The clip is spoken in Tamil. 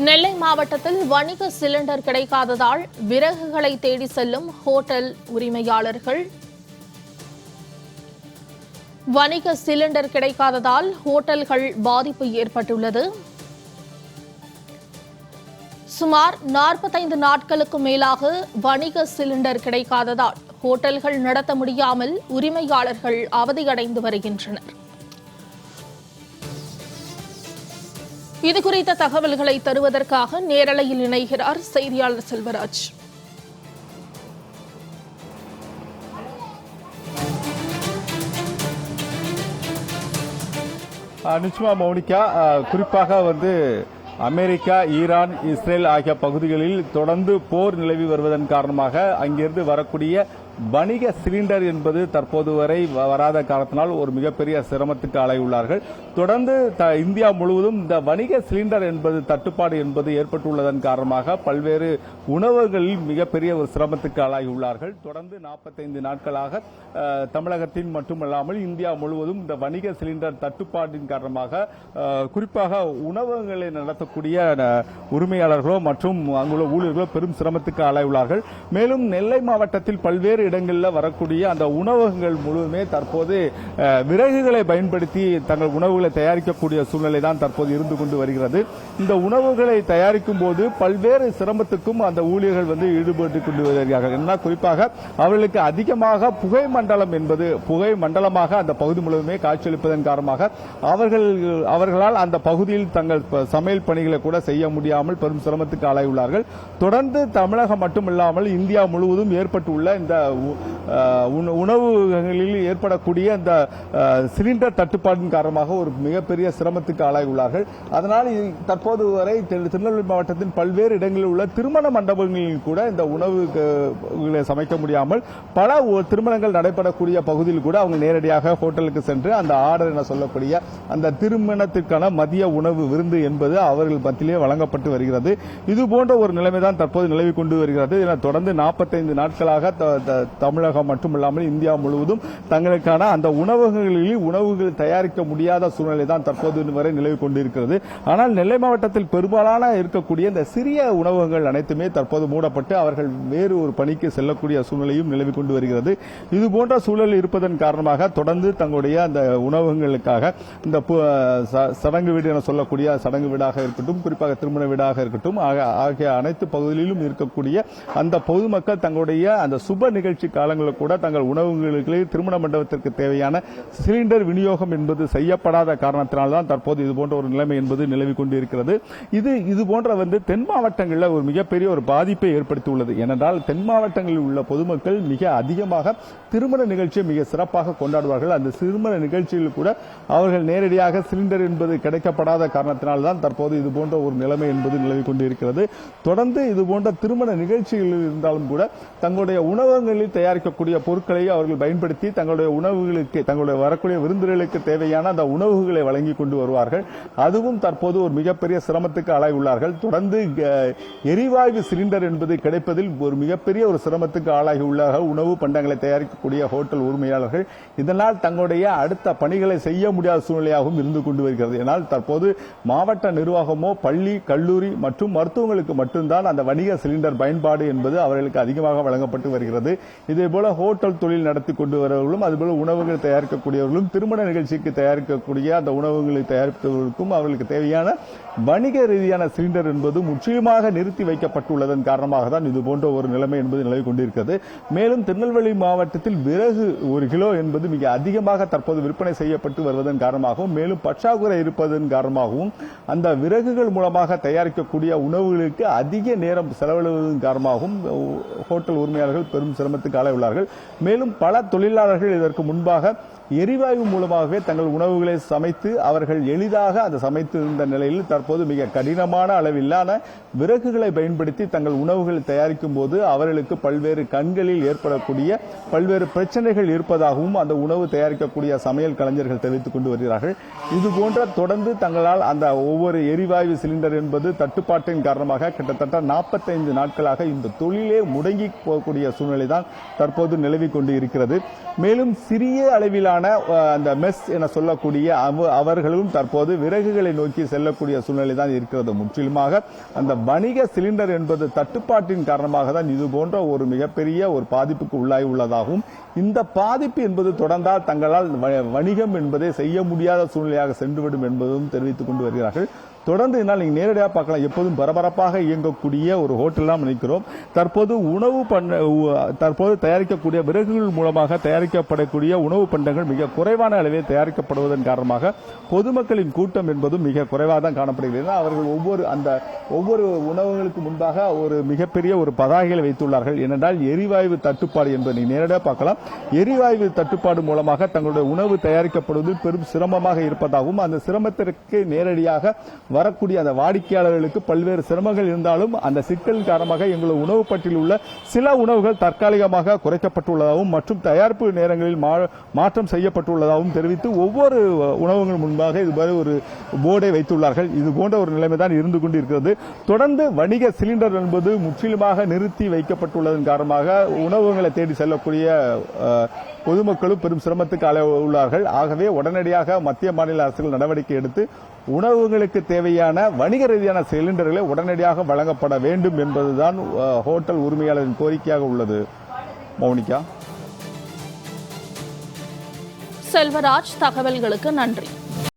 நெல்லை மாவட்டத்தில் வணிக சிலிண்டர் கிடைக்காததால் விறகுகளை தேடி செல்லும் ஹோட்டல் உரிமையாளர்கள். வணிக சிலிண்டர் கிடைக்காததால் ஹோட்டல்கள் பாதிப்பு ஏற்பட்டுள்ளது. சுமார் 45 நாட்களுக்கு மேலாக வணிக சிலிண்டர் கிடைக்காததால் ஹோட்டல்கள் நடத்த முடியாமல் உரிமையாளர்கள் அவதியடைந்து வருகின்றனர். இதுகுறித்த தகவல்களை தருவதற்காக நேரலையில் இணைகிறார் செய்தியாளர் செல்வராஜ். நிச்சயமா மௌனிகா, குறிப்பாக அமெரிக்கா, ஈரான், இஸ்ரேல் ஆகிய பகுதிகளில் தொடர்ந்து போர் நிலவி வருவதன் காரணமாக அங்கிருந்து வரக்கூடிய வணிக சிலிண்டர் என்பது தற்போது வரை வராத காரணத்தினால் ஒரு மிகப்பெரிய சிரமத்துக்கு ஆளாகியுள்ளார்கள். தொடர்ந்து இந்தியா முழுவதும் இந்த வணிக சிலிண்டர் என்பது தட்டுப்பாடு என்பது ஏற்பட்டுள்ளதன் காரணமாக பல்வேறு உணவுகளில் மிகப்பெரிய ஒரு சிரமத்துக்கு ஆளாகியுள்ளார்கள். தொடர்ந்து 45 நாட்களாக தமிழகத்தின் மட்டுமல்லாமல் இந்தியா முழுவதும் இந்த வணிக சிலிண்டர் தட்டுப்பாட்டின் காரணமாக குறிப்பாக உணவகங்களை நடத்தக்கூடிய உரிமையாளர்களோ மற்றும் அங்குள்ள ஊழியர்களோ பெரும் சிரமத்துக்கு ஆளாகியுள்ளார்கள். மேலும் நெல்லை மாவட்டத்தில் பல்வேறு இடங்களில் வரக்கூடிய அந்த உணவகங்கள் முழுவதுமே தற்போது விறகுகளை பயன்படுத்தி தங்கள் உணவுகளை தயாரிக்கக்கூடிய சூழ்நிலை தான் தற்போது இருந்து கொண்டு வருகிறது. இந்த உணவுகளை தயாரிக்கும் போது பல்வேறு சிரமத்துக்கும் அந்த ஊழியர்கள் ஈடுபட்டு கொண்டு வருகிறார்கள். என்ன குறிப்பாக அவர்களுக்கு அதிகமாக புகை மண்டலமாக அந்த பகுதி முழுவதுமே காட்சியளிப்பதன் காரணமாக அவர்களால் அந்த பகுதியில் தங்கள் சமையல் பணிகளை கூட செய்ய முடியாமல் பெரும் சிரமத்துக்கு ஆளாகியுள்ளார்கள். தொடர்ந்து தமிழகம் மட்டுமில்லாமல் இந்தியா முழுவதும் ஏற்பட்டுள்ள இந்த உணவுகளில் ஏற்படக்கூடிய அந்த சிலிண்டர் தட்டுப்பாட்டின் காரணமாக ஒரு மிகப்பெரிய சிரமத்துக்கு ஆளாகியுள்ளார்கள். அதனால் தற்போது வரை திருநெல்வேலி மாவட்டத்தின் பல்வேறு இடங்களில் உள்ள திருமண மண்டபங்களில் கூட இந்த உணவுகளை சமைக்க முடியாமல் பல திருமணங்கள் நடைபெறக்கூடிய பகுதியில் கூட அவங்க நேரடியாக ஹோட்டலுக்கு சென்று அந்த ஆர்டர் என சொல்லக்கூடிய அந்த திருமணத்திற்கான மதிய உணவு விருந்து என்பது அவர்கள் மத்தியிலே வழங்கப்பட்டு வருகிறது. இதுபோன்ற ஒரு நிலைமைதான் தற்போது நிலவி கொண்டு வருகிறது. தொடர்ந்து 45 நாட்களாக தமிழகம் மட்டுமில்லாமல் இந்தியா முழுவதும் தங்களுக்கான அந்த உணவகங்களில் உணவுகள் தயாரிக்க முடியாத சூழ்நிலை தான் தற்போது வரை நிலவி கொண்டிருக்கிறது. ஆனால் நெல்லை மாவட்டத்தில் பெரும்பாலான இருக்கக்கூடிய இந்த சிறிய உணவகங்கள் அனைத்துமே தற்போது மூடப்பட்டு அவர்கள் வேறு ஒரு பணிக்கு செல்லக்கூடிய சூழ்நிலையும் நிலவி கொண்டு வருகிறது. இதுபோன்ற சூழல் இருப்பதன் காரணமாக தொடர்ந்து தங்களுடைய அந்த உணவகங்களுக்காக இந்த சடங்கு வீடு என சொல்லக்கூடிய சடங்கு வீடாக இருக்கட்டும், குறிப்பாக திருமண வீடாக இருக்கட்டும் ஆகிய அனைத்து பகுதிகளிலும் இருக்கக்கூடிய அந்த பொதுமக்கள் தங்களுடைய அந்த சுப நிகழ்ச்சி காலங்களில் கூட தங்கள் உணவுகளுக்கு திருமண மண்டபத்திற்கு தேவையான சிலிண்டர் விநியோகம் என்பது செய்யப்படாத காரணத்தினால்தான் தற்போது இதுபோன்ற ஒரு நிலைமை என்பது நிலவி கொண்டிருக்கிறது. இது போன்ற தென் மாவட்டங்களில் ஒரு மிகப்பெரிய ஒரு பாதிப்பை ஏற்படுத்தியுள்ளது. ஏனென்றால் தென் மாவட்டங்களில் உள்ள பொதுமக்கள் மிக அதிகமாக திருமண நிகழ்ச்சியை மிக சிறப்பாக கொண்டாடுவார்கள். அந்த திருமண நிகழ்ச்சியில் கூட அவர்கள் நேரடியாக சிலிண்டர் என்பது கிடைக்கப்படாத காரணத்தினால்தான் தற்போது இதுபோன்ற ஒரு நிலைமை என்பது நிலவி கொண்டிருக்கிறது. தொடர்ந்து இதுபோன்ற திருமண நிகழ்ச்சிகள் இருந்தாலும் கூட தங்களுடைய உணவகங்களில் தயாரிக்கக்கூடிய பொருட்களை அவர்கள் பயன்படுத்தி தங்களுடைய உணவுகளுக்கு தங்களுடைய வரக்கூடிய விருந்தினர்களுக்கு தேவையான அந்த உணவுகளை வழங்கி கொண்டு வருவார்கள். அதுவும் தற்போது ஒரு மிகப்பெரிய சிரமத்துக்கு ஆளாகியுள்ளார்கள். தொடர்ந்து எரிவாயு சிலிண்டர் என்பது கிடைப்பதில் ஒரு மிகப்பெரிய ஒரு சிரமத்துக்கு ஆளாகியுள்ளார்கள் உணவு பண்டங்களை தயாரிக்கக்கூடிய ஹோட்டல் உரிமையாளர்கள். இதனால் தங்களுடைய அடுத்த பணிகளை செய்ய முடியாத சூழ்நிலையாகவும் இருந்து கொண்டு வருகிறது. இதனால் தற்போது மாவட்ட நிர்வாகமோ பள்ளி, கல்லூரி மற்றும் மருத்துவங்களுக்கு மட்டும்தான் அந்த வணிக சிலிண்டர் பயன்பாடு என்பது அவர்களுக்கு அதிகமாக வழங்கப்பட்டு வருகிறது. இதேபோல ஹோட்டல் தொழில் நடத்தி கொண்டு வருவர்களும் அதுபோல உணவுகள் தயாரிக்கக்கூடியவர்களும் திருமண நிகழ்ச்சிக்கு தயாரிக்கக்கூடிய அந்த உணவுகளை தயாரிப்பவர்களுக்கும் அவர்களுக்கு தேவையான வணிக ரீதியான சிலிண்டர் என்பது முற்றிலுமாக நிறுத்தி வைக்கப்பட்டுள்ளதன் காரணமாக தான் இதுபோன்ற ஒரு நிலைமை என்பது நிலவி கொண்டிருக்கிறது. மேலும் திருநெல்வேலி மாவட்டத்தில் விறகு 1 கிலோ என்பது மிக அதிகமாக தற்போது விற்பனை செய்யப்பட்டு வருவதன் காரணமாகவும் மேலும் பற்றாக்குறை இருப்பதன் காரணமாகவும் அந்த விறகுகள் மூலமாக தயாரிக்கக்கூடிய உணவுகளுக்கு அதிக நேரம் செலவிடுவதன் காரணமாகவும் ஹோட்டல் உரிமையாளர்கள் பெரும் சிரமத்துக்கு ஆளாகியுள்ளார்கள். மேலும் பல தொழிலாளர்கள் இதற்கு முன்பாக எரிவாயு மூலமாகவே தங்கள் உணவுகளை சமைத்து அவர்கள் எளிதாக அந்த சமைத்து இருந்த நிலையில் தற்போது மிக கடினமான அளவிலான விறகுகளை பயன்படுத்தி தங்கள் உணவுகளை தயாரிக்கும் போது அவர்களுக்கு பல்வேறு கண்களில் ஏற்படக்கூடிய பல்வேறு பிரச்சனைகள் இருப்பதாகவும் அந்த உணவு தயாரிக்கக்கூடிய சமையல் கலைஞர்கள் தெரிவித்துக் கொண்டு வருகிறார்கள். இதுபோன்ற தொடர்ந்து தங்களால் அந்த ஒவ்வொரு எரிவாயு சிலிண்டர் என்பது தட்டுப்பாட்டின் காரணமாக கிட்டத்தட்ட 45 நாட்களாக இந்த தொழிலே முடங்கி போகக்கூடிய சூழ்நிலை தான் தற்போது நிலவி கொண்டு இருக்கிறது. மேலும் சிறிய அளவிலான பணியாளர்களான அந்த மெஸ் என சொல்லக்கூடிய அவர்களும் தற்போது விறகுகளை நோக்கி செல்லக்கூடிய சூழ்நிலை தான் இருக்கிறது. முற்றிலுமாக அந்த வணிக சிலிண்டர் என்பது தட்டுப்பாட்டின் காரணமாக தான் இது போன்ற ஒரு மிகப்பெரிய ஒரு பாதிப்புக்கு உள்ளாகி உள்ளதாகவும், இந்த பாதிப்பு என்பது தொடர்ந்தால் தங்களால் வணிகம் என்பதை செய்ய முடியாத சூழ்நிலையாக சென்றுவிடும் என்பதும் தெரிவித்துக் கொண்டு வருகிறார்கள். தொடர்ந்து என்னால் நீங்க நேரடியாக பார்க்கலாம், எப்போதும் பரபரப்பாக இயங்கக்கூடிய ஒரு ஹோட்டல் தான் நினைக்கிறோம். தற்போது தயாரிக்கக்கூடிய விறகுகள் மூலமாக தயாரிக்கப்படக்கூடிய உணவு பண்டங்கள் மிக குறைவான அளவில் தயாரிக்கப்படுவதன் காரணமாக பொதுமக்களின் கூட்டம் என்பதும் மிக குறைவாக தான் காணப்படுகிறது. அவர்கள் ஒவ்வொரு உணவுகளுக்கு முன்பாக ஒரு மிகப்பெரிய ஒரு பதாகைகளை வைத்துள்ளார்கள். ஏனென்றால் எரிவாயு தட்டுப்பாடு என்பதை நீங்க நேரடியாக பார்க்கலாம். எரிவாயு தட்டுப்பாடு மூலமாக தங்களுடைய உணவு தயாரிக்கப்படுவது பெரும் சிரமமாக இருப்பதாகவும், அந்த சிரமத்திற்கு நேரடியாக வரக்கூடிய அந்த வாடிக்கையாளர்களுக்கு பல்வேறு சிரமங்கள் இருந்தாலும் அந்த சிக்கல் காரணமாக எங்களுடைய உணவு பட்டியலில் உள்ள சில உணவுகள் தற்காலிகமாக குறைக்கப்பட்டுள்ளதாகவும் மற்றும் தயாரிப்பு நேரங்களில் மாற்றம் செய்யப்பட்டுள்ளதாகவும் தெரிவித்து ஒவ்வொரு உணவுகள் முன்பாக இதுவரை ஒரு போர்டை வைத்துள்ளார்கள். இது போன்ற ஒரு நிலைமை தான் இருந்து கொண்டிருக்கிறது. தொடர்ந்து வணிக சிலிண்டர் என்பது முற்றிலுமாக நிறுத்தி வைக்கப்பட்டுள்ளதன் காரணமாக உணவுகளை தேடி செல்லக்கூடிய பொதுமக்களும் பெரும் சிரமத்துக்கு ஆளாஉள்ளார்கள். ஆகவே உடனடியாக மத்திய மாநில அரசுகள் நடவடிக்கை எடுத்து உணவுகளுக்கு தேவையான வணிக ரீதியான சிலிண்டர்களை உடனடியாக வழங்கப்பட வேண்டும் என்பதுதான் ஹோட்டல் உரிமையாளரின் கோரிக்கையாக உள்ளது. மௌனிகா. செல்வராஜ், தகவல்களுக்கு நன்றி.